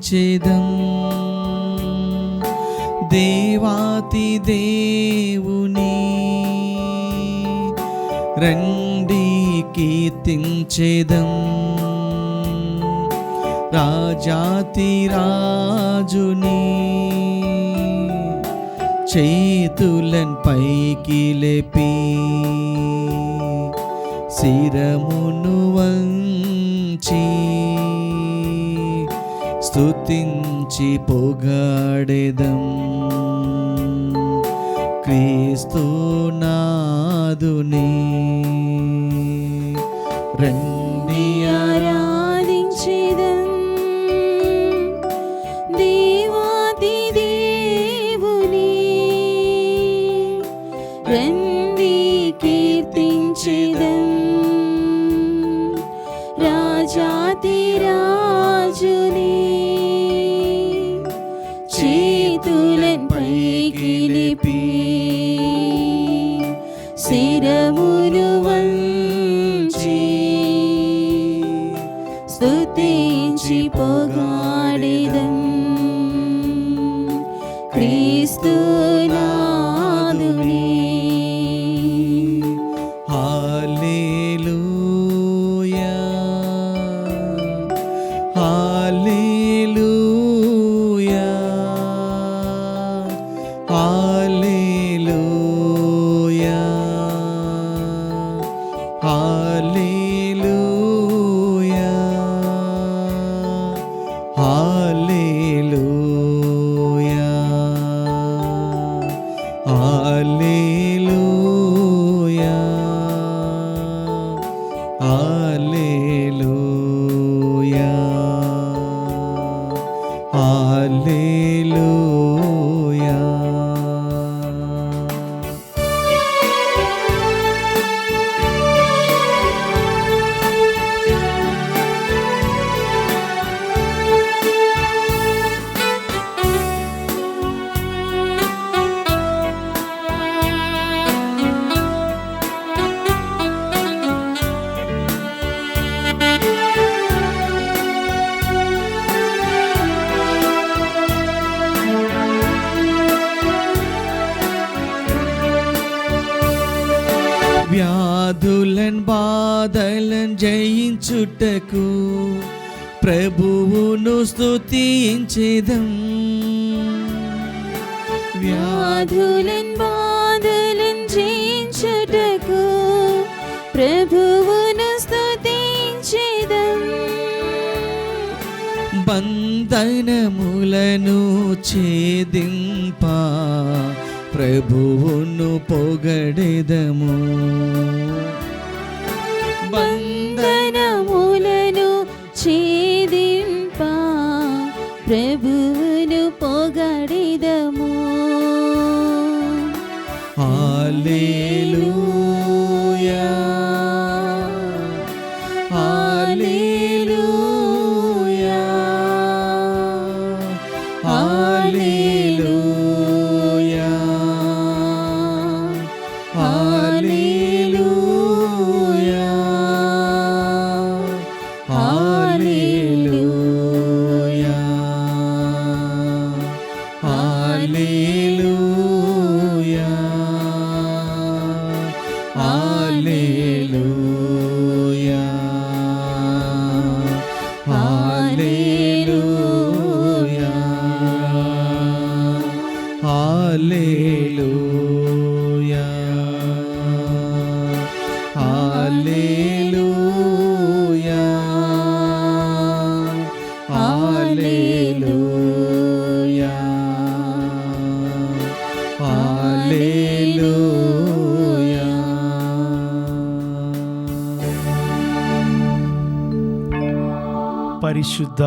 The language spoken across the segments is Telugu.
కీర్తించెదం. దేవాతి దేవుని రండి కీర్తించెదం. రాజాతి రాజుని చేతులన్ పైకి లేపి శిరమును వంచి స్తుతించి పొగడెదం. క్రీస్తునాదుని రండి ఆరాధించెదం. దేవాది దేవుని రండి కీర్తించెదం. రాజాతి రాజుని చేతులన్ పైకి లేపి శిరమును వంచి స్తుతించి పొగడెదం. క్రీస్తునాదుని హల్లెలూయా హల్లెలూయా హల్లెలూయా హల్లెలూయా హల్లెలూయా హల్లెలూయా హల్లెలూయా హల్లెలూయా. వ్యాధులన్ బాధలన్ జయించుటకు ప్రభువును స్తుతించెదం. వ్యాధులన్ బాధలన్ జయించుటకు ప్రభువును స్తుతించెదం. బంధనములను ఛేదింప ప్రభువును పొగడెదము. బంధనములను ఛేదింప ప్రభువును పొగడెదము. హల్లెలూయా హల్లెలూయా హల్లెలూయా హల్లెలూయా హల్లెలూయా హల్లెలూయా హల్లెలూయా హల్లెలూయా హల్లెలూయా హల్లెలూయా హల్లెలూయా హల్లెలూయా. పరిశుద్ధ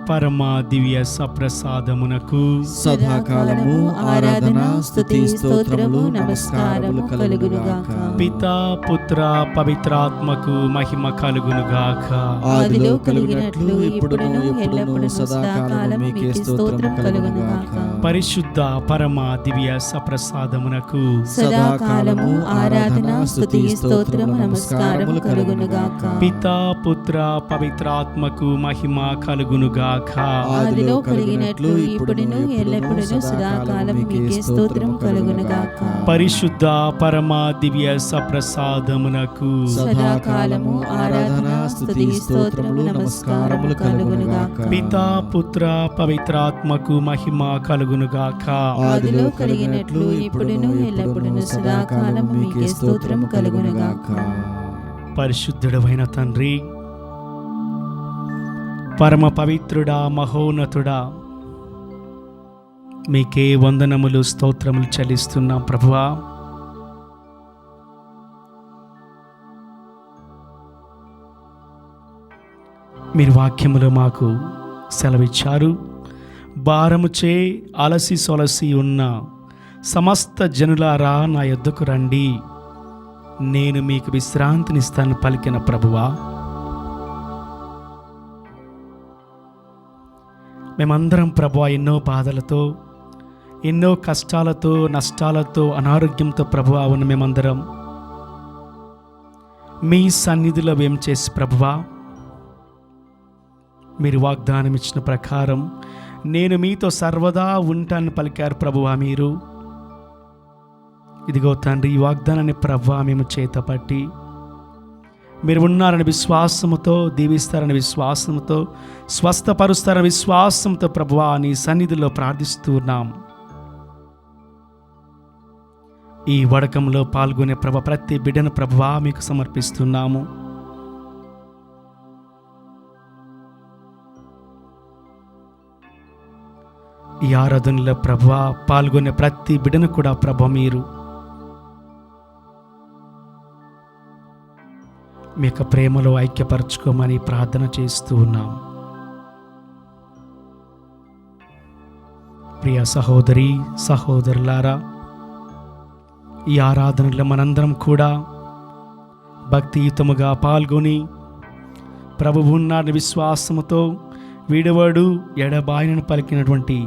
పరమ దివ్య సప్రసాదమునకు సదాకాలము ఆరాధన స్తుతి స్తోత్రములు నమస్కారములు కలుగునుగాక. పితా పుత్ర పవిత్రాత్మకు మహిమ కలుగునుగాక. ఆదిలో కలిగినట్లు ఇప్పుడును ఎప్పుడును సదాకాలము మీకే స్తోత్రం కలుగునుగాక. పరిశుద్ధ పరమ దివ్య సప్రసాదమునకు సదాకాలము ఆరాధన స్తుతి స్తోత్రము నమస్కారములు కలుగునుగాక. పితా పుత్ర పవిత్రాత్మకు మహిమ మహిమ కలుగునుగాక. ఆదిలో కలిగినట్లు ఇప్పుడును ఎల్లప్పుడును సదాకాలం మీకే స్తోత్రం కలుగునుగాక. పరిశుద్ధ పరమ దివ్య సప్రసాదమునకు సదాకాలము ఆరాధన స్తుతి స్తోత్రములు నమస్కారములు కలుగునుగాక. పితా పుత్ర పవిత్రాత్మకు మహిమ కలుగునుగాక. ఆదిలో కలిగినట్లు ఇప్పుడును ఎల్లప్పుడును సదాకాలం మీకే స్తోత్రం కలుగునుగాక. పరిశుద్ధుడైన తండ్రి, పరమ పవిత్రుడా, మహోన్నతుడా, మీకే వందనములు స్తోత్రములు చెల్లిస్తున్నాం ప్రభువా. మీరు వాక్యములో మాకు సెలవిచ్చారు. భారముచే అలసి సొలసి ఉన్న సమస్త జనులారా నా యొద్దకు రండి, నేను మీకు విశ్రాంతినిస్తాను పలికిన ప్రభువా. మేమందరం ప్రభువా ఎన్నో బాధలతో, ఎన్నో కష్టాలతో, నష్టాలతో, అనారోగ్యంతో ప్రభువా ఉన్న మేమందరం మీ సన్నిధిలో ఏం చేసి ప్రభువా, మీరు వాగ్దానం ఇచ్చిన ప్రకారం నేను మీతో సర్వదా ఉంటాను పలికారు ప్రభువా. మీరు ఇదిగో తండ్రి, ఈ వాగ్దానాన్ని ప్రభువా మేము చేతపట్టి మీరు ఉన్నారని విశ్వాసముతో, దీవిస్తారని విశ్వాసముతో, స్వస్థపరుస్తారని విశ్వాసంతో ప్రభువా నీ సన్నిధిలో ప్రార్థిస్తూ ఉన్నాం. ఈ వడకంలో పాల్గొనే ప్రతి బిడ్డను ప్రభువా మీకు సమర్పిస్తున్నాము. ఈ ఆరాధనలో ప్రభువా పాల్గొనే ప్రతి బిడ్డను కూడా ప్రభు మీరు మీ యొక్క ప్రేమలో ఐక్యపరచుకోమని ప్రార్థన చేస్తూ ఉన్నాం. ప్రియ సహోదరి సహోదరులారా, ఈ ఆరాధనలో మనందరం కూడా భక్తియుతముగా పాల్గొని ప్రభువు ఉన్నాడని విశ్వాసముతో వీడవాడు ఎడబాయనను పలికినటువంటి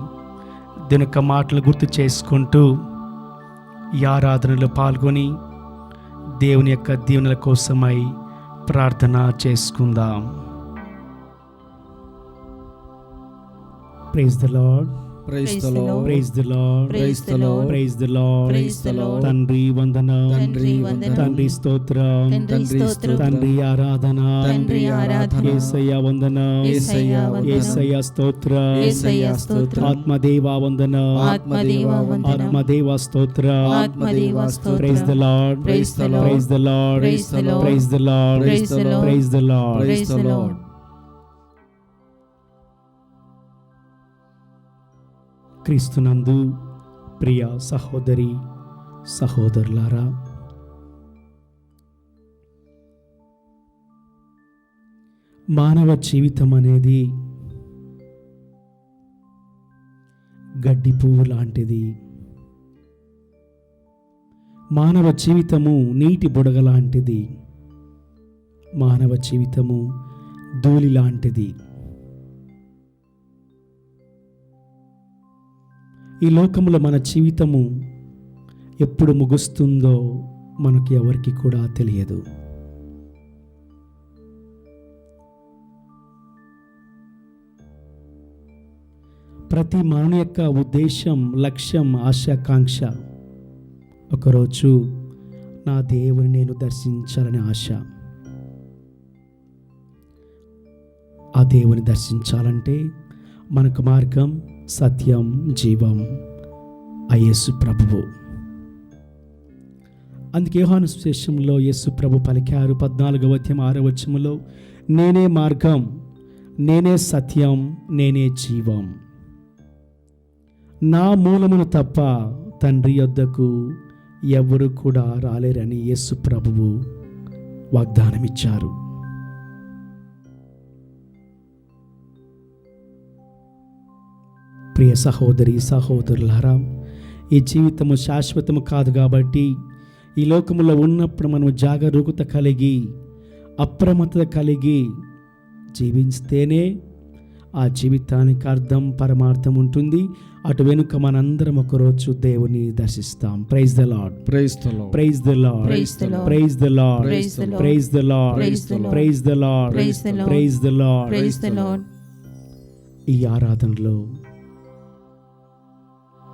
దీని యొక్క మాటలు గుర్తు చేసుకుంటూ ఈ ఆరాధనలో పాల్గొని దేవుని యొక్క దీవెనల కోసమై ప్రార్థన చేసుకుందాం. Praise the lord, praise the lord, praise the lord, praise the lord, praise the lord. Praise the lord. తండ్రి వందనం, తండ్రి వందనం, తండ్రి స్తోత్రం, తండ్రి స్తోత్రం, తండ్రి ఆరాధన, తండ్రి ఆరాధన, యేసయ్య వందనం, యేసయ్య వందనం, యేసయ్య స్తోత్రం, యేసయ్య స్తోత్రం, ఆత్మదేవ వందనం, ఆత్మదేవ వందనం, ఆత్మదేవ స్తోత్రం. ఆత్మదేవ స్తోత్రం. Praise the lord, praise the lord, praise the lord, praise the lord, praise the lord, praise the lord, praise the lord. Praise the lord. క్రీస్తునందు ప్రియ సహోదరి సహోదరులారా, మానవ జీవితం అనేది గడ్డి పువ్వు లాంటిది. మానవ జీవితము నీటి బుడగ లాంటిది. మానవ జీవితము ధూళి లాంటిది. ఈ లోకంలో మన జీవితము ఎప్పుడు ముగుస్తుందో మనకి ఎవరికి కూడా తెలియదు. ప్రతి మానవ యొక్క ఉద్దేశం, లక్ష్యం, ఆశాకాంక్ష ఒకరోజు నా దేవుని నేను దర్శించాలని ఆశ. ఆ దేవుని దర్శించాలంటే మనకు మార్గం, సత్యం, జీవం ఆ యేసు ప్రభువు. అందుకే యోహాను సువిశేషంలో యేసు ప్రభు పలికారు 14వ అధ్యాయం 6వ వచనంలో, నేనే మార్గం, నేనే సత్యం, నేనే జీవం. నా మూలమును తప్ప తండ్రి యొద్దకు ఎవరు కూడా రాలేరని యేసు ప్రభువు వాగ్దానం ఇచ్చారు. ప్రియ సహోదరి సహోదరులారా, ఈ జీవితము శాశ్వతము కాదు కాబట్టి ఈ లోకములో ఉన్నప్పుడు మనం జాగరూకత కలిగి, అప్రమత్తత కలిగి జీవిస్తేనే ఆ జీవితానికి అర్థం, పరమార్థం ఉంటుంది. అటు వెనుక మనందరం ఒకరోజు దేవుని దర్శిస్తాం. Praise the lord, praise the lord, praise the lord, praise the lord, praise the lord, praise the lord, praise the lord, praise the lord, praise the lord, praise the lord, praise the lord. Praise the Lord. ఈ ఆరాధనలో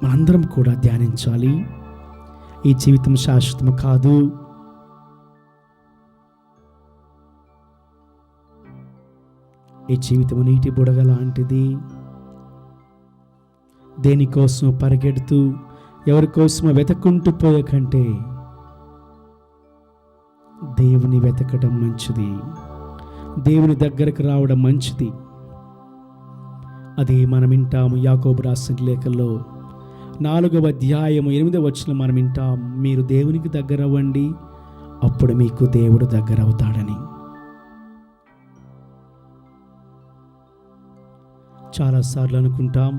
మనందరం కూడా ధ్యానించాలి. ఈ జీవితం శాశ్వతం కాదు. ఈ జీవితం నీటి బుడగ లాంటిది. దేనికోసం పరిగెడుతూ ఎవరి కోసమో వెతకుంటూ పోయే కంటే దేవుని వెతకడం మంచిది. దేవుని దగ్గరకు రావడం మంచిది. అది మనం వింటాము. యాకోబు రాసిన లేఖల్లో 4వ అధ్యాయము 8వ వచనం మనం వింటాం, మీరు దేవునికి దగ్గర అవ్వండి, అప్పుడు మీకు దేవుడు దగ్గర అవుతాడని. చాలాసార్లు అనుకుంటాం,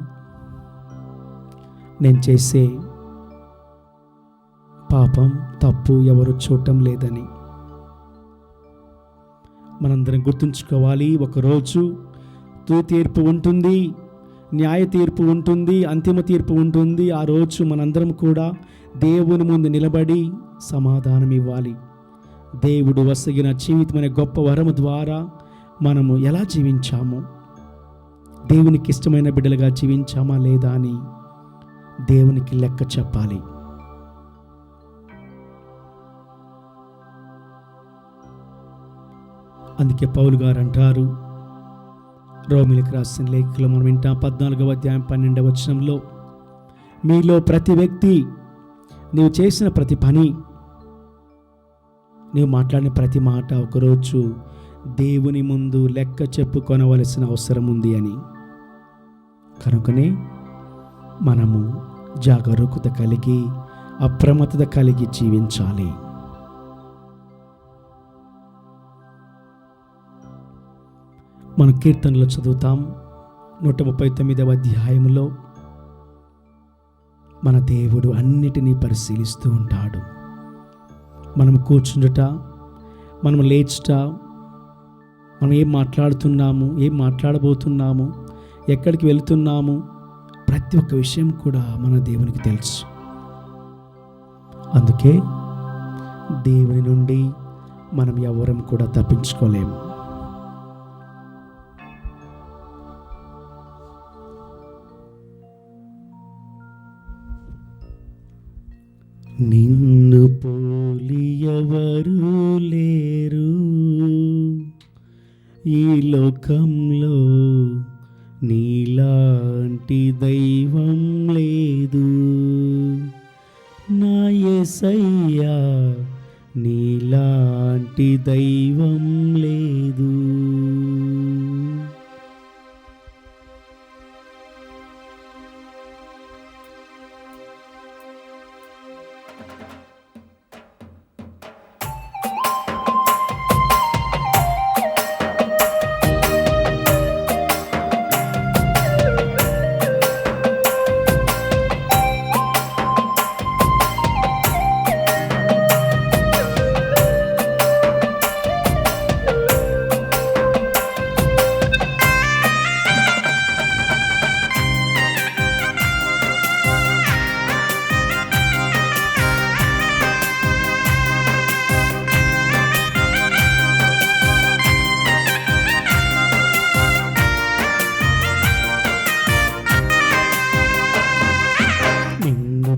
నేను చేసే పాపం తప్పు ఎవరు చూడటం లేదని. మనందరం గుర్తుంచుకోవాలి, ఒకరోజు తీర్పు ఉంటుంది, న్యాయ తీర్పు ఉంటుంది, అంతిమ తీర్పు ఉంటుంది. ఆ రోజు మనందరం కూడా దేవుని ముందు నిలబడి సమాధానం ఇవ్వాలి. దేవుడు వసగిన జీవితం అనే గొప్ప వరము ద్వారా మనము ఎలా జీవించాము, దేవునికి ఇష్టమైన బిడ్డలుగా జీవించామా లేదా అని దేవునికి లెక్క చెప్పాలి. అందుకే పౌలు గారు అంటారు, రోమిలకు రాసిన లేఖలో మనం వింటాం 14వ అధ్యాయం 12వ వచనంలో, మీలో ప్రతి వ్యక్తి నీవు చేసిన ప్రతి పని, నీవు మాట్లాడిన ప్రతి మాట ఒకరోజు దేవుని ముందు లెక్క చెప్పుకొనవలసిన అవసరం ఉంది అని. కనుకనే మనము జాగరూకత కలిగి అప్రమత్తత కలిగి జీవించాలి. మన కీర్తనలో చదువుతాం 139వ అధ్యాయంలో, మన దేవుడు అన్నిటినీ పరిశీలిస్తూ ఉంటాడు. మనం కూర్చుండుట, మనం లేచుట, మనం ఏం మాట్లాడుతున్నాము, ఏం మాట్లాడబోతున్నాము, ఎక్కడికి వెళుతున్నాము, ప్రతి ఒక్క విషయం కూడా మన దేవునికి తెలుసు. అందుకే దేవుని నుండి మనం ఎవరం కూడా తప్పించుకోలేము. నిన్ను పోలి ఎవరు లేరు ఈ లోకంలో, నీలాంటి దైవం లేదు నా యేసయ్యా, నీలాంటి దైవం లేదు.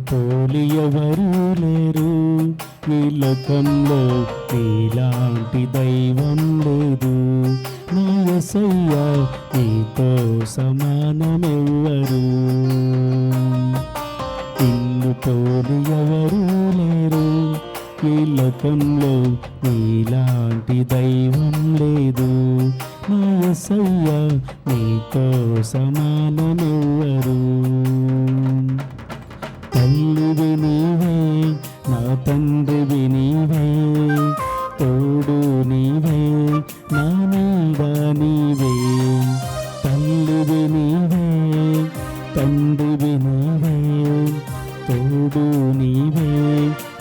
పోలి ఎవరు లేరు ఈ లోకంలో, నీలాంటి దైవం లేదు నా యేసయ్యా, నీతో సమానమెవ్వరు. నిన్ను పోలి ఎవరు లేరు ఈ లోకంలో, నీలాంటి దైవం లేదు నా యేసయ్యా, నీతో సమానమెవ్వరు. తల్లివి నీవే, నా తండ్రివి నీవే, తోడు నీవే, నా నీడ నీవే. తల్లివి నీవే, తండ్రివి నీవే, తోడు నీవే,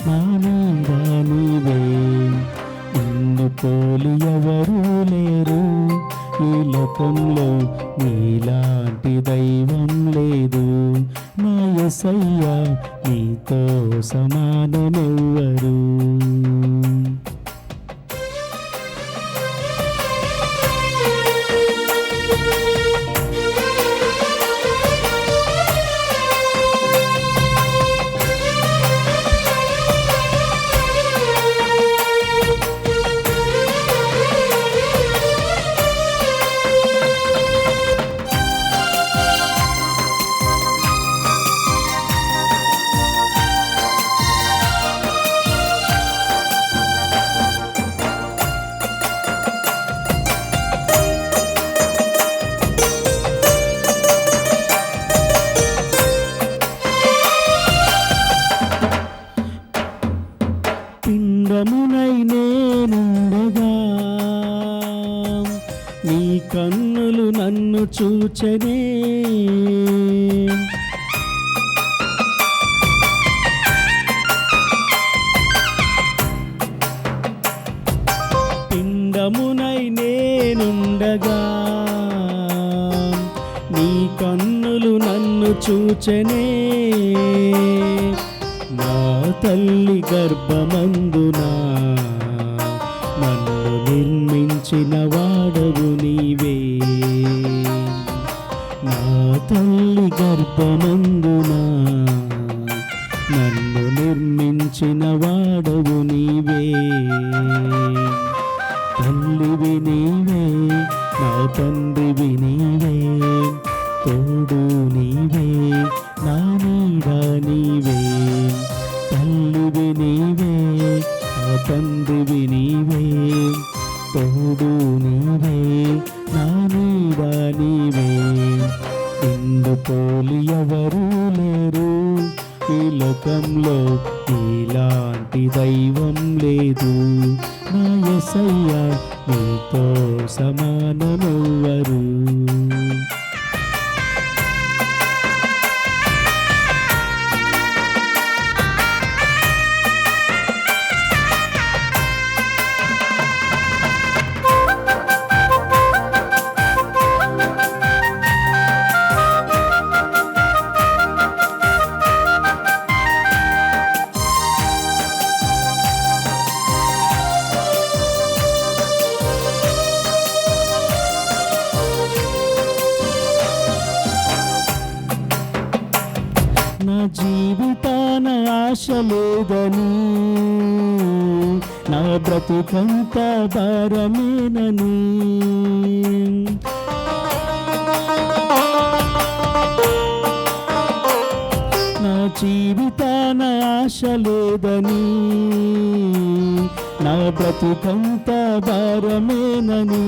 నా నీడ నీవే. నిన్ను పోలి ఎవరు లేరు ఈ లోకంలో, నీలాంటి దైవం లేదు నా యేసయ్యా, నీతో సమానమెవ్వరు. చూచెనే. పిండమునై నేనుండగా నీ కన్నులు నన్ను చూచెనే. నా తల్లి గర్భమందున నన్ను నిర్మించిన వాడవు నీవే. నా తల్లి గర్భమందున నన్ను నిర్మించిన వాడవు నీవే. తల్లివి నీవే, నా తండ్రివి నీవే, తోడు నీవే, నా నీడ నీవే. తల్లివి నీవే, నా తండ్రివి నీవే, తోడు నీవే, నా నీడ నీవే. నిన్ను పోలి ఎవరూ లేరు ఈ లోకంలో, ఇలాంటి దైవం లేదు. నా యేసయ్యా నీతో సమానమెవ్వరు. నా జీవితాన ఆశ లేదని, నా బ్రతుకంత భారమేనని, నా జీవితాన ఆశ లేదని, నా బ్రతుకంత భారమేనని.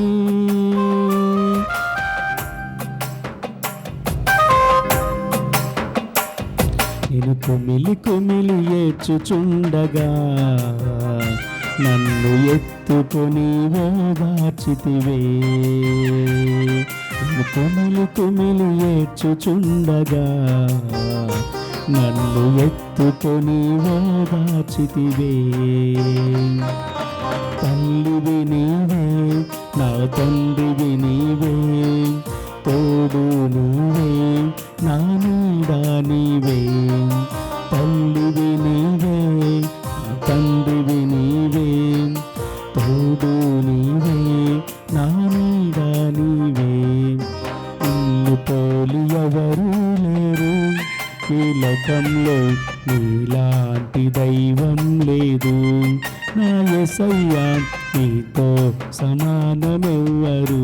నేను కుమిలి కుమిలి ఏడ్చుచుండగా నన్ను ఎత్తుకొని ఓదార్చితివే. నేను కుమిలి కుమిలి ఏడ్చుచుండగా నన్ను ఎత్తుకొని ఓదార్చితివే. తల్లివి నీవే, నా తండ్రివి నీవే, తోడు నీవే, నా నీడ నీవే. తల్లివి నీవే, నా తండ్రివి నీవే, తోడు నీవే, నా నీడ నీవే. నిన్ను పోలి ఎవరూ లేరు ఈ లోకంలో, నీలాంటి దైవం లేదు. నా యేసయ్యా నీతో సమానమెవ్వరు.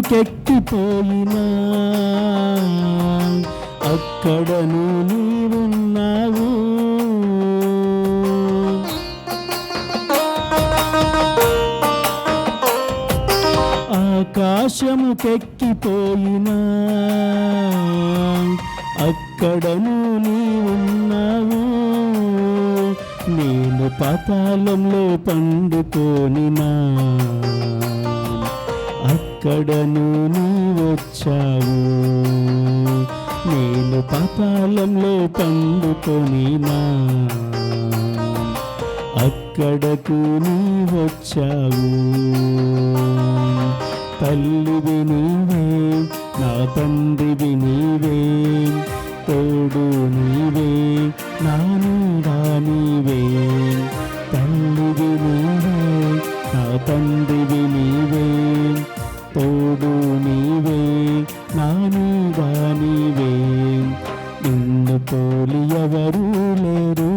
ఆకాశముకెక్కిపోయినా అక్కడను నీవున్నావు. ఆకాశముకెక్కిపోయినా అక్కడను నీవున్నావు. నేను పాతాళంలో పండుకోనినా అక్కడను నీవొచ్చావు. నేను పాతాళంలో పండుకొనినా అక్కడకు నీవొచ్చావు. తల్లివి నీవే, నా తండ్రివి నీవే, తోడు నీవే, నా నీడ నీవే. తల్లివి నీవే, నా తండ్రివి నీవే, తోడు నీవే, నా నీడా నీవే, నిన్ను పోలి ఎవరూ లేరు,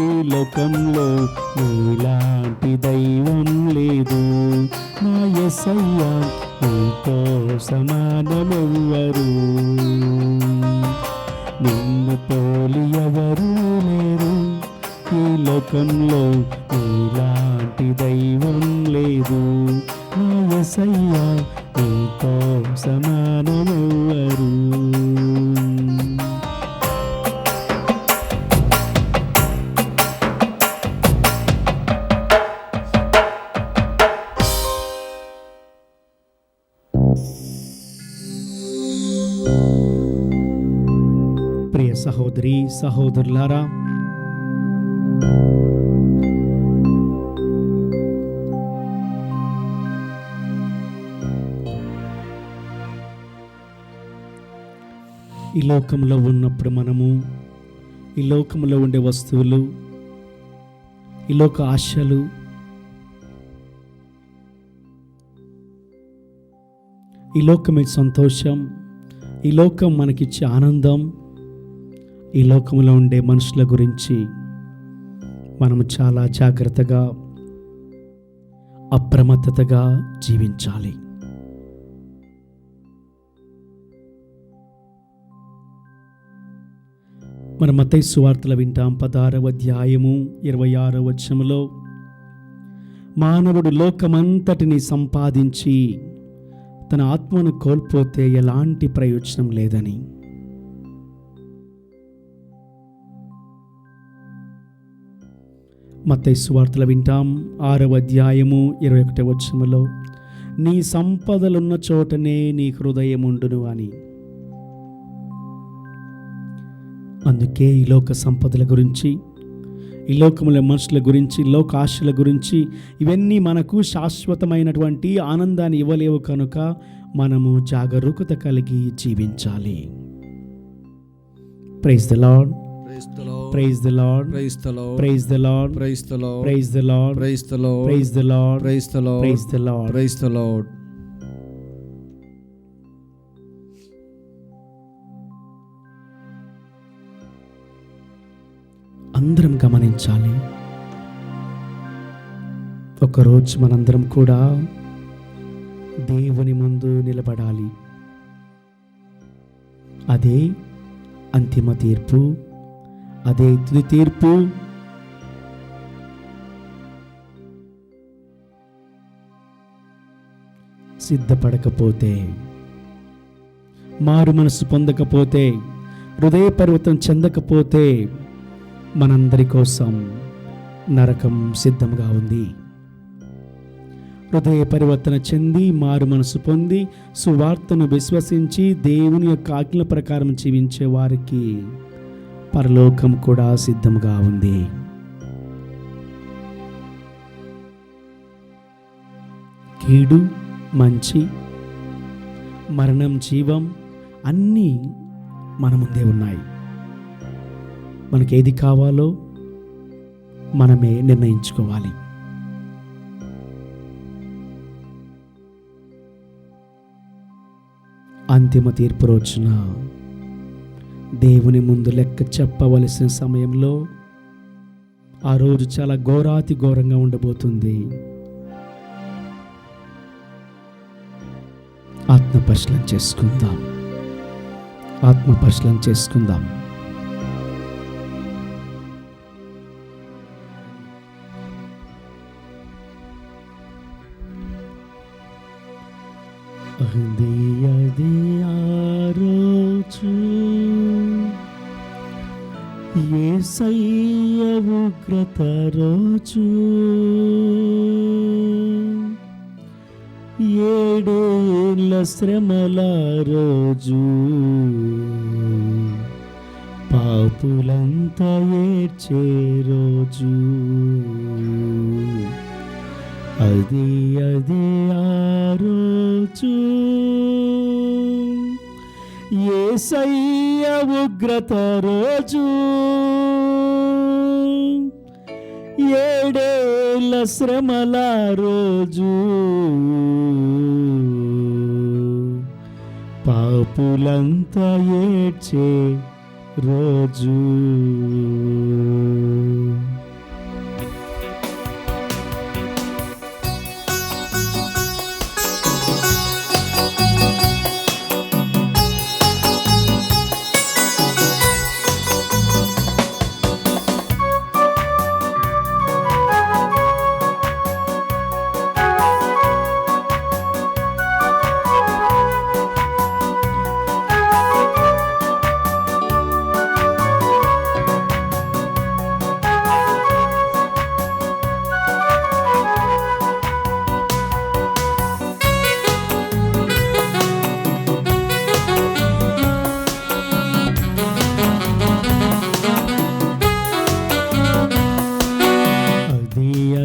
ఈ లోకంలో నీలాంటి దైవం లేదు. నా యేసయ్యా నీతో సమానమెవ్వరు, నిన్ను పోలి ఎవరూ లేరు, ఈ లోకంలో నీలాంటి దైవం లేదు. నా యేసయ్యా నీతో సమానమెవ్వరు. ప్రియ సహోదరి సహోదరులారా, ఈ లోకంలో ఉన్నప్పుడు మనము ఈ లోకంలో ఉండే వస్తువులు, ఈ లోక ఆశలు, ఈ లోకమే సంతోషం, ఈ లోకం మనకిచ్చే ఆనందం, ఈ లోకంలో ఉండే మనుషుల గురించి మనము చాలా జాగ్రత్తగా అప్రమత్తతగా జీవించాలి. మన మత్తయి సువార్తలు వింటాం 16వ అధ్యాయము 26వ వచనములో, మానవుడు లోకమంతటిని సంపాదించి తన ఆత్మను కోల్పోతే ఎలాంటి ప్రయోజనం లేదని. మత్తయి సువార్తలు వింటాం 6వ అధ్యాయము 21వ వచనములో, నీ సంపదలున్న చోటనే నీ హృదయం ఉండును అని. అందుకే ఈ లోక సంపదల గురించి, ఈ లోకముల మనుషుల గురించి, లోక ఆశల గురించి, ఇవన్నీ మనకు శాశ్వతమైనటువంటి ఆనందాన్ని ఇవ్వలేవు కనుక మనము జాగరూకత కలిగి జీవించాలి. Praise the lord, praise the lord, praise the lord, praise the lord, praise the lord, praise the lord, praise the lord, praise the lord, praise the lord, praise the lord, praise the lord. అందరం గమనించాలి. ఒకరోజు మనందరం కూడా దేవుని ముందు నిలబడాలి. అదే అంతిమ తీర్పు, అదే తుది తీర్పు. సిద్ధపడకపోతే, మారు మనసు పొందకపోతే, హృదయ పరివర్తన చెందకపోతే మనందరి కోసం నరకం సిద్ధంగా ఉంది. హృదయ పరివర్తన చెంది, మారు మనసు పొంది, సువార్తను విశ్వసించి దేవుని యొక్క ఆజ్ఞల ప్రకారం జీవించే వారికి పరలోకం కూడా సిద్ధంగా ఉంది. కీడు మంచి, మరణం జీవం అన్నీ మన ముందే ఉన్నాయి. మనకి ఏది కావాలో మనమే నిర్ణయించుకోవాలి. అంతిమ తీర్పు రోజున దేవుని ముందు లెక్క చెప్పవలసిన సమయంలో ఆ రోజు చాలా ఘోరాతి ఘోరంగా ఉండబోతుంది. ఆత్మపరిశీలన చేసుకుందాం, ఆత్మపరిశీలన చేసుకుందాం. అది ఆ రోజు యేసయ్య ఉగ్రత రోజు, ఏడేళ్ల శ్రమల రోజు, పాపులంతా ఏడ్చే రోజు. అది ఆ రోజు యేసయ్య ఉగ్రత రోజు, ఏడేళ్ల శ్రమల రోజు, పాపులంతా ఏడ్చే రోజు.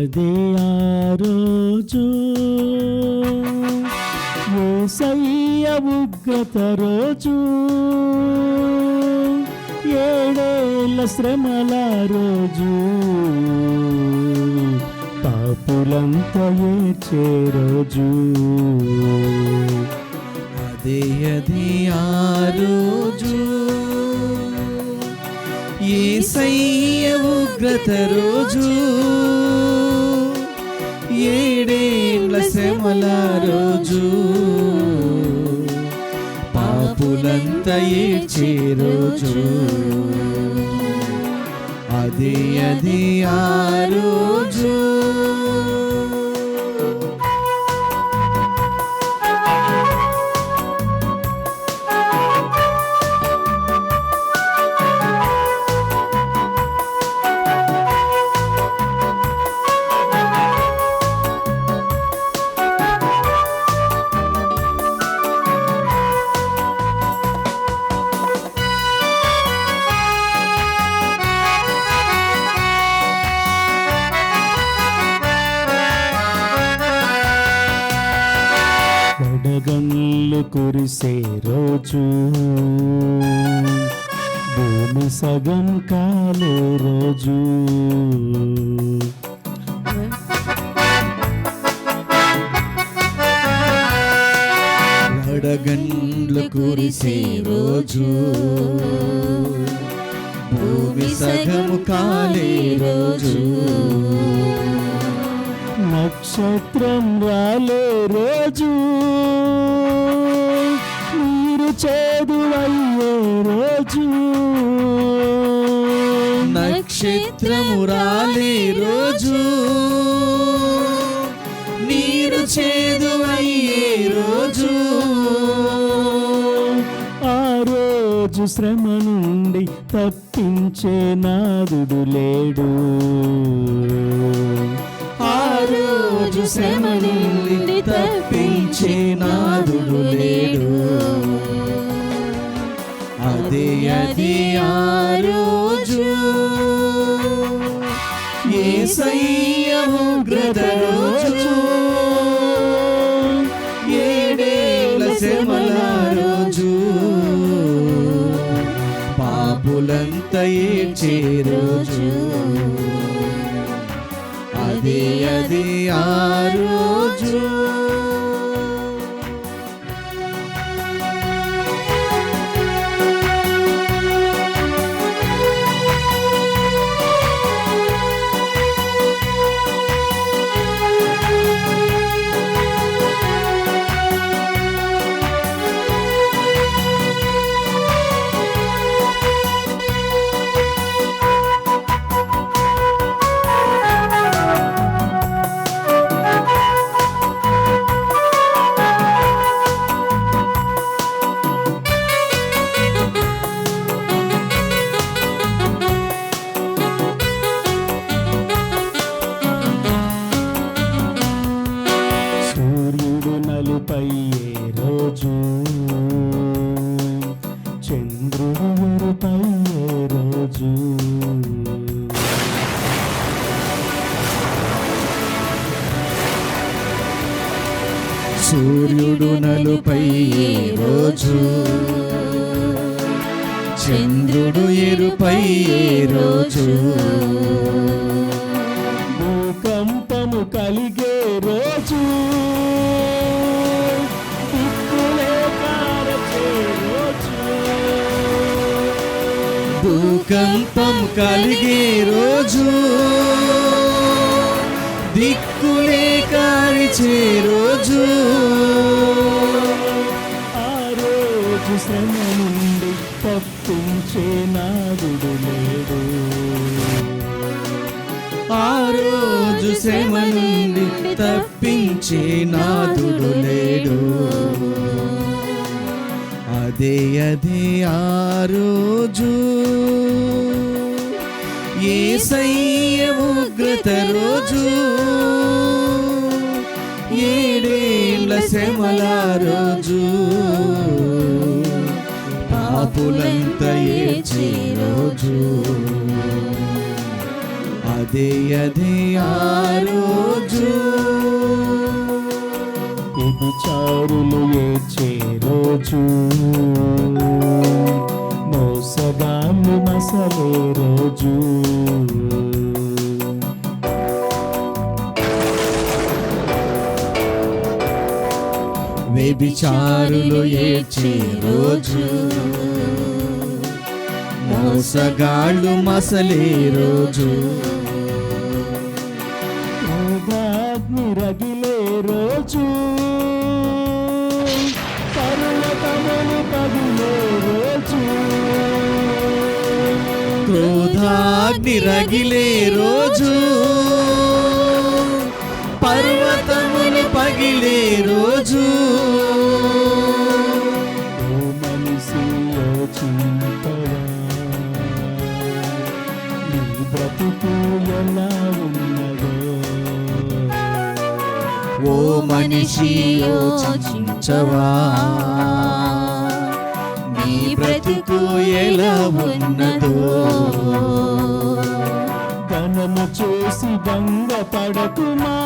అదే ఆ రోజు యేసయ్య ఉగ్రత రోజు, 7 ఏళ్ల శ్రమల రోజు, పాపులంతా ఏడ్చే రోజు. అదే ఆ రోజు యేసయ్య ఉగ్రత రోజు, 7 ఏళ్ల శ్రమల రోజు, పాపులంతా ఏడ్చే రోజు. అదే ఆ రోజు. వడగండ్లు కురిసే రోజు, భూమి సగం కాలే రోజు, వడగండ్లు కురిసే రోజు, భూమి సగము కాలే రోజు, నక్షత్రం రాలే రోజు, నీరు చేదువయ్యే రోజు, నక్షత్రము రాలే రోజు, నీరు చేదు అయ్యే రోజు. ఆ రోజు శ్రమ నుండి తప్పించే నాదుడు లేడు, ఆ రోజు శ్రమ నుండి తప్పించే నాదుడు లేడు. అదే ఆ రోజు యేసయ్య ఉగ్రత రోజు, 7 ఏళ్ల శ్రమల రోజు, పాపులంతా ఏడ్చే రోజు. అదే ఆ రోజు. ఎరుపయ్యే రోజు, చంద్రుడు ఎరుపయ్యే రోజు, సూర్యుడు నలుపయ్యే రోజు, చంద్రుడు ఎరుపయ్యే రోజు, భూకంపము కలిగే రోజు, దిక్కులే కారచే భూకంపం కలిగే రోజు, దిక్కులే కారిచే రోజు, ఆ రోజు శ్రమ నుండి తప్పించే నాదుడు లేడు. ఆ రోజు శ్రమ నుండి తప్పించే నాదుడు లేడు. అదే ఆ రోజు, యేసయ్య ఉగ్రత రోజు, 7 ఏళ్ల శ్రమల రోజు, పాపులంతా ఏడ్చే రోజు. అదే ఆ రోజు, వ్యభిచారులు ఏడ్చే రోజు, మోసగాళ్ళు మసలే రోజు, వ్యభిచారులు ఏడ్చే రోజు, మోసగాళ్ళు మసలే రోజు, క్రోధాగ్ని రగిలే రోజు, పర్వతములు పగిలే రోజు, క్రోధాగ్ని రగిలే రోజు, పర్వతములు పగిలే రోజు. ఓ మనిషి యోచింపవా, నీ బ్రతుకు ఎలా ఉన్నదో. ఓ మనిషి యోచించవా, నీ బ్రతుకు ఎలా ఉన్నదో. ధనము చూసి భంగపడకుమా,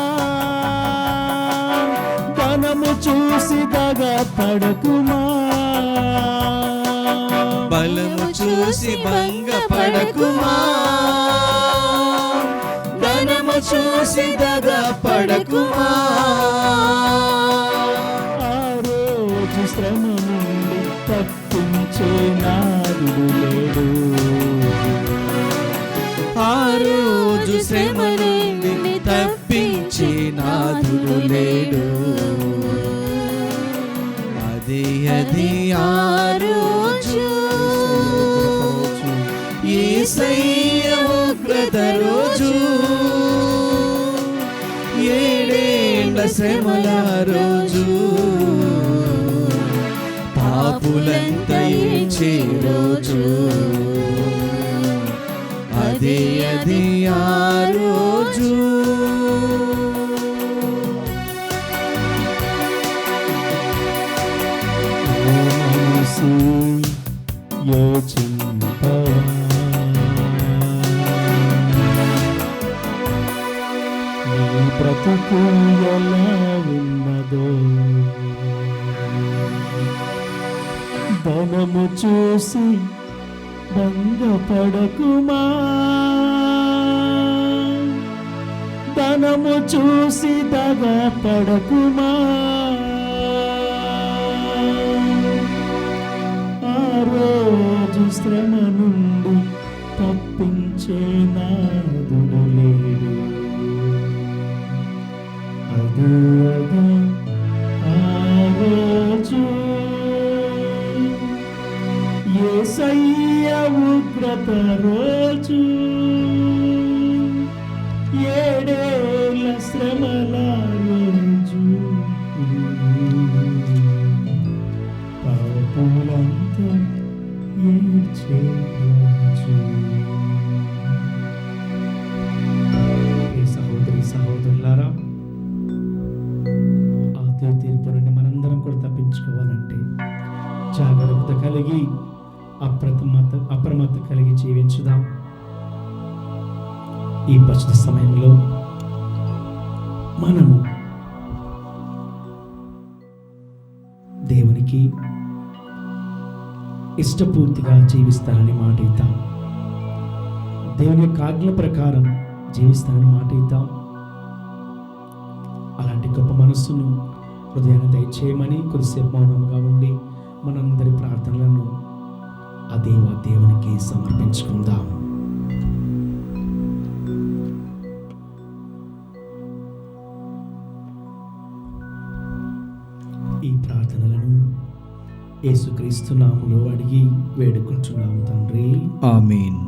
ధనము చూసి దగపడకుమా, బలము చూసి భంగపడకుమా, ధనము చూసి దగపడకుమా. ఆ రోజు శ్రమ నుండి తప్పించే నాదుడు లేడు. ఆ రోజు శ్రమ నుండి తప్పించే నాదుడు లేడు. అదే ఆ రోజు, యేసయ్య ఉగ్రత రోజు, 7 ఏళ్ల శ్రమల రోజు, పాపులంతా ఏడ్చే రోజు. అదే ఆ రోజు. ఓ మనసు యోచింపవా, నీ బ్రతుకు ఎలా ఉన్నదో. ధనము చూసి భంగపడకుమా, ధనము చూసి దగపడకుమా, ఆ రోజు శ్రమ నుండి తప్పించే నాదుడు లేడు. అది ఆ రోజు, యేసయ్య ఉగ్రత రోజు, 7 ఏళ్ల శ్రమల రోజు, పాపులంతా ఏడ్చే రోజు. ప్రియ సహోదరి సహోదరులారా, ఆ తీర్పు నుండి మనందరం కూడా తప్పించుకోవాలంటే జాగరూకత కలిగి అప్రమత్త కలిగి జీవించుదాం. ఈ ప్రస్తుత సమయంలో మనము దేవునికి ఇష్టపూర్తిగా జీవిస్తానని మాట ఇద్దాం. దేవుని యొక్క ఆజ్ఞ ప్రకారం జీవిస్తానని మాట ఇద్దాం. అలాంటి గొప్ప మనస్సును హృదయాన్ని దయచేయమని కొద్దిసేపు మౌనంగా ఉండి మనందరి ప్రార్థనలను ఆ దేవునికి సమర్పించుకుందాం. ఈ ప్రార్థనలను యేసుక్రీస్తు నామములో అడిగి వేడుకుంటున్నాము తండ్రి. ఆమేన్.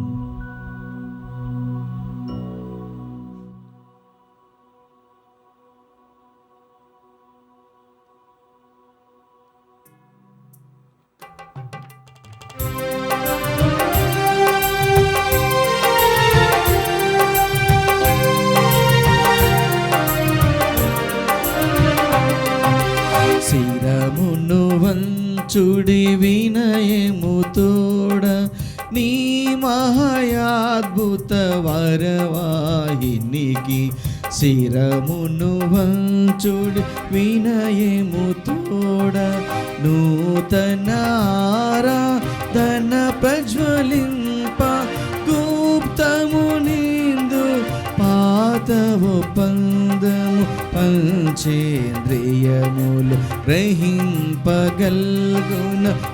శిరమును వంచుడి వినయము తోడ నీ మహాద్భుత వరవాహినికి శిరమును వంచుడి వినయము తోడ నూతన ఆరాధన ప్రజ్వలింప గుప్తము నిందు పాతవు పందము పంచేంద్రియములు గ్రహింపగల్గున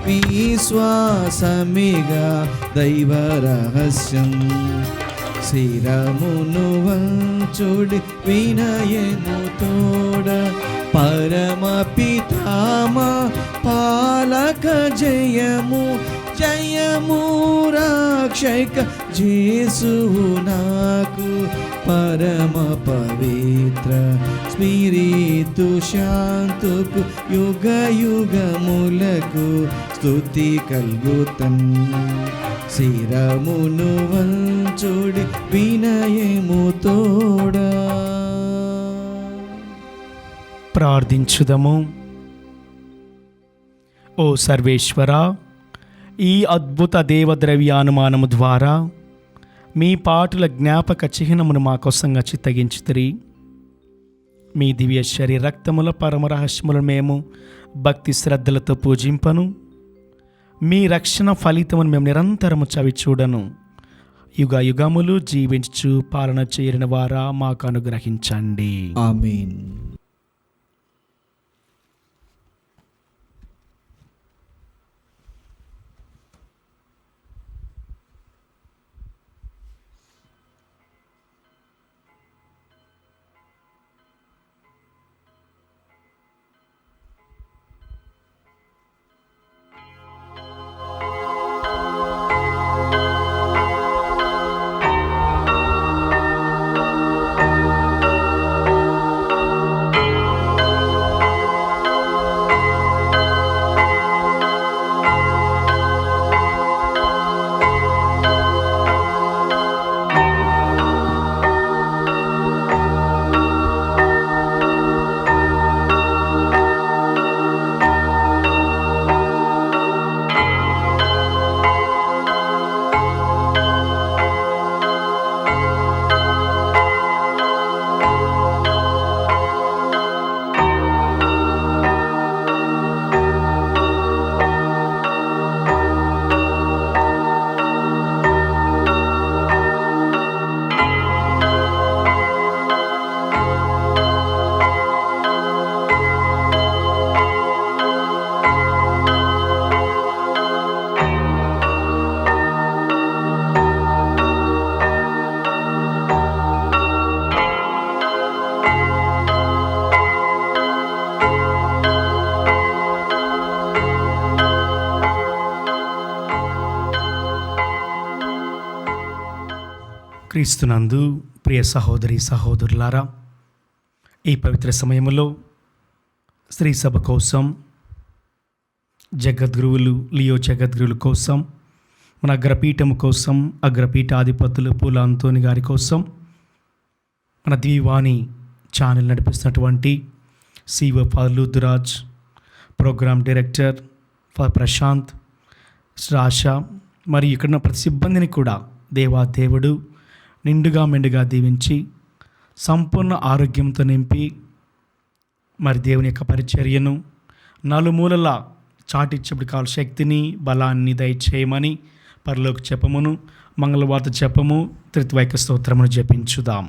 విశ్వాసమిగా దైవ రహస్యం శిరమును వంచుడి వినయము తోడ పరమ పితామా పాలక జయము జయము రక్షక జేసువు నాకు పరమ పవిత్ర స్పిరితు శాంతుకు యుగ యుగములకు స్తుతి కల్గుతన్ శిరమును వంచుడి వినయము తోడా. ప్రార్థించుదము. ఓ సర్వేశ్వర, ఈ అద్భుత దేవద్రవ్యానుమానము ద్వారా మీ పాటుల జ్ఞాపక చిహ్నమును మా కోసంగా చిత్తగించుతిరి. మీ దివ్య శరీర రక్తముల పరమరహస్యములను మేము భక్తి శ్రద్ధలతో పూజింపను. మీ రక్షణ ఫలితమును మేము నిరంతరము చవిచూడను. యుగ యుగములు జీవించు పాలన చేరిన వారా మాకు అనుగ్రహించండి. ఆమేన్. క్రీస్తునందు ప్రియ సహోదరి సహోదరులారా, ఈ పవిత్ర సమయంలో శ్రీ సభ కోసం, జగద్గురువులు లియో జగద్గురువుల కోసం, మన అగ్రపీఠము కోసం, అగ్రపీఠాధిపతులు పూల అంతోని గారి కోసం, మన దివాణి ఛానల్ నడిపిస్తున్నటువంటి CEO father Lutharaj, program director father Prashant, Asha మరియు ఇక్కడ ప్రతి సిబ్బందిని కూడా దేవాదేవుడు నిండుగా మెండుగా దీవించి సంపూర్ణ ఆరోగ్యంతో నింపి మరి దేవుని యొక్క పరిచర్యను నలుమూలలా చాటించబడి కాల శక్తిని బలాన్ని దయచేయమని పరలోక జపమును మంగళవార్త జపము త్రిత్వైక స్తోత్రమును జపించుదాం.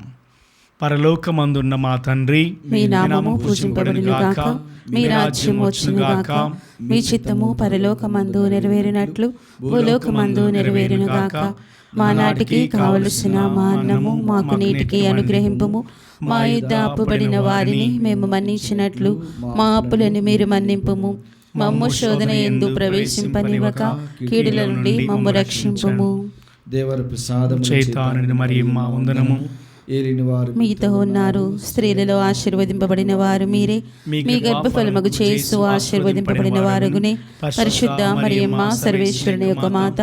పరలోకమందున్న మా తండ్రి, మీ నామము పూజింపబడును గాక, మీ రాజ్యం వచ్చును గాక, మీ చిత్తము పరలోకమందు నెరవేరినట్లు భూలోకమందు నెరవేరును గాక. మా నాటికి కావలసిన మా అన్నము మాకు నేటికి అనుగ్రహింపుము. మా యుద్ధ అప్పుబడిన వారిని మేము మన్నించినట్లు మా అప్పులను మీరు మన్నింపుము. మమ్ము శోధన యందు ప్రవేశింపనివ్వక కీడుల నుండి మమ్ము రక్షింపుము. దేవర ప్రసాదం చైతానుని మరియమ్మ వందనము. ఏలిన వారు మీతో ఉన్నారు, స్త్రీలలో ఆశీర్వదింపబడిన వారు మీరే. మీ గర్భఫలమగు యేసు ఆశీర్వదింపబడిన వారుగునే. పరిశుద్ధ మరియమ్మ సర్వేశ్వరుని యొక్క మాత,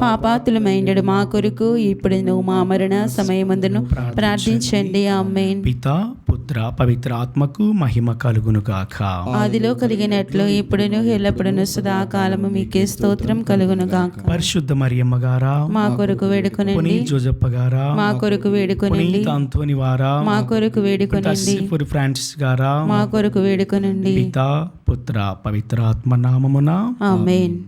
పాపాతులమైండడు మా కొరకు ఇప్పుడును మా మరణ సమయమందును ప్రార్థించండి. ఆమేన్. పితా పుత్ర పవిత్ర ఆత్మకు మహిమ కలుగును గాక. ఆదిలో కలిగినట్లు ఇప్పుడును ఎల్లప్పుడును సదాకాలము మీకే స్తోత్రం కలుగును గాక. పరిశుద్ధ మరియమ్మ గారా, మా కొరకు వేడుకొనండి. పునీత్ జోజప్ప గారా, మా కొరకు వేడుకొనండి. పునీత్ అంతోని వారా, మా కొరకు వేడుకొనండి. ఫ్రాన్సిస్ గారా, మా కొరకు వేడుకొనండి. పితా పుత్ర పవిత్ర ఆత్మ నామమున ఆమేన్.